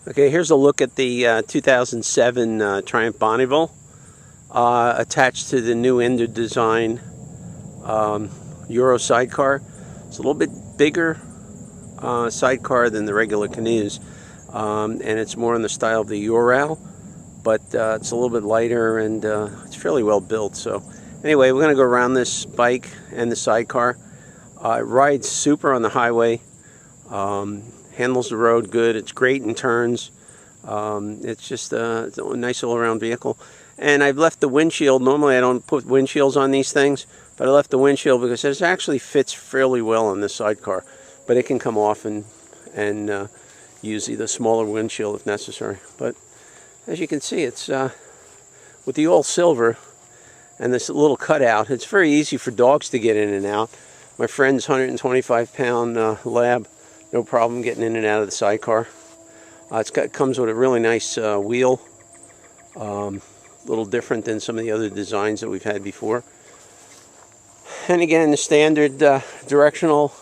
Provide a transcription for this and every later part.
Okay, here's a look at the 2007 Triumph Bonneville attached to the new Inder design Euro sidecar. It's a little bit bigger sidecar than the regular canoes, and it's more in the style of the Ural, but it's a little bit lighter and it's fairly well built. So anyway, we're going to go around this bike and the sidecar. It rides super on the highway. Handles the road good. It's great in turns. It's just a nice all-around vehicle. And I've left the windshield. Normally I don't put windshields on these things, but I left the windshield because it actually fits fairly well on this sidecar. But it can come off and use either smaller windshield if necessary. But as you can see, it's with the all silver and this little cutout, it's very easy for dogs to get in and out. My friend's 125-pound lab, no problem getting in and out of the sidecar. It comes with a really nice wheel, a little different than some of the other designs that we've had before. And again, the standard directional.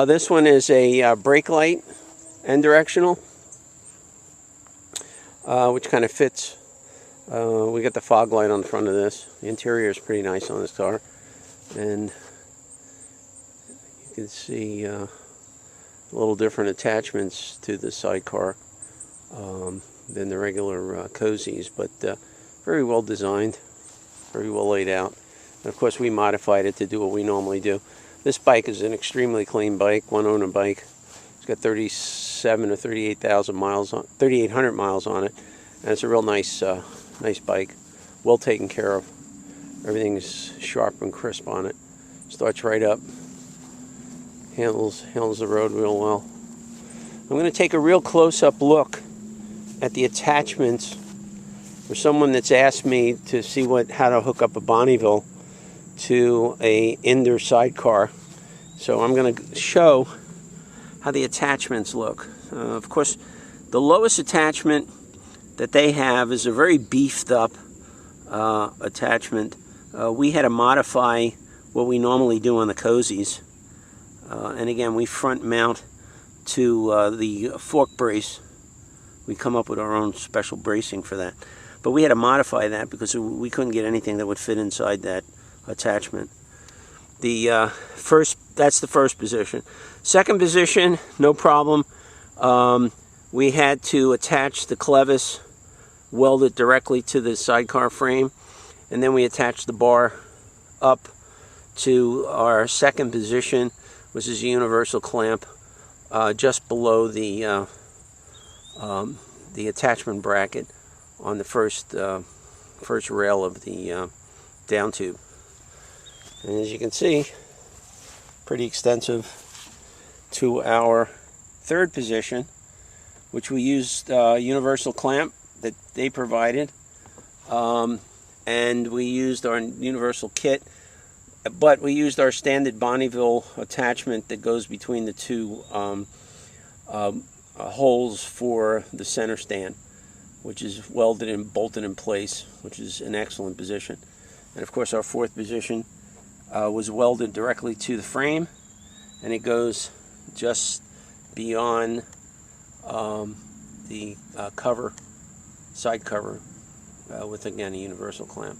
This one is a brake light and directional, which kind of fits. We got the fog light on the front of this. The interior is pretty nice on this car, and you can see little different attachments to the sidecar than the regular cozzis, but very well designed, very well laid out. And of course we modified it to do what we normally do. This bike is an extremely clean bike, one owner bike. It's got 37 or 38,000 miles on, 3,800 miles on it, and it's a real nice nice bike, well taken care of. Everything's sharp and crisp on it. Starts right up. Handles the road real well. I'm going to take a real close-up look at the attachments for someone that's asked me to see how to hook up a Bonneville to a Inder sidecar. So I'm going to show how the attachments look. Of course, the lowest attachment that they have is a very beefed up attachment. We had to modify what we normally do on the cozzis. And again, we front mount to the fork brace. We come up with our own special bracing for that. But we had to modify that because we couldn't get anything that would fit inside that attachment. That's the first position. Second position, no problem. We had to attach the clevis, weld it directly to the sidecar frame, and then we attached the bar up to our second position, which is a universal clamp just below the attachment bracket on the first rail of the down tube. And as you can see, pretty extensive to our third position, which we used universal clamp that they provided, and we used our universal kit. But we used our standard Bonneville attachment that goes between the two holes for the center stand, which is welded and bolted in place, which is an excellent position. And of course our fourth position was welded directly to the frame, and it goes just beyond the side cover with, again, a universal clamp.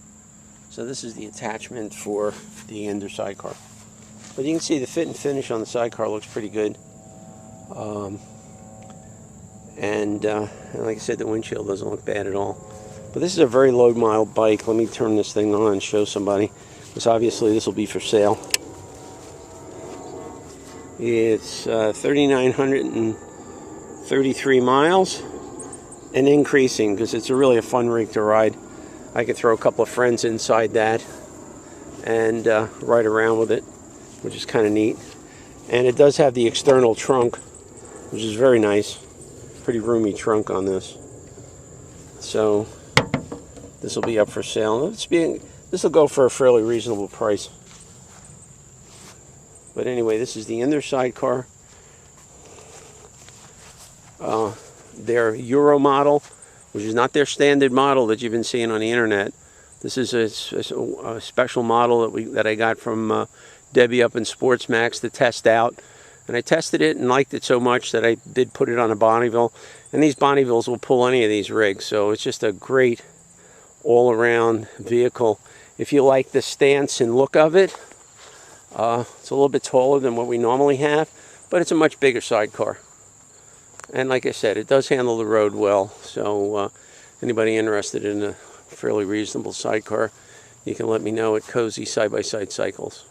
So this is the attachment for the Inder sidecar. But you can see the fit and finish on the sidecar looks pretty good. And like I said, the windshield doesn't look bad at all. But this is a very low mile bike. Let me turn this thing on and show somebody, because obviously this will be for sale. It's 3,933 miles and increasing, because it's really a fun rig to ride. I could throw a couple of friends inside that and ride around with it, which is kind of neat. And it does have the external trunk, which is very nice. Pretty roomy trunk on this. So this will be up for sale. This will go for a fairly reasonable price. But anyway, this is the Inder sidecar. Their Euro model, which is not their standard model that you've been seeing on the internet. This is a special model that I got from Debbie up in Sportsmax to test out. And I tested it and liked it so much that I did put it on a Bonneville. And these Bonnevilles will pull any of these rigs, so it's just a great all-around vehicle. If you like the stance and look of it, it's a little bit taller than what we normally have, but it's a much bigger sidecar. And like I said, it does handle the road well, so anybody interested in a fairly reasonable sidecar, you can let me know at Cozzi Side-by-Side Cycles.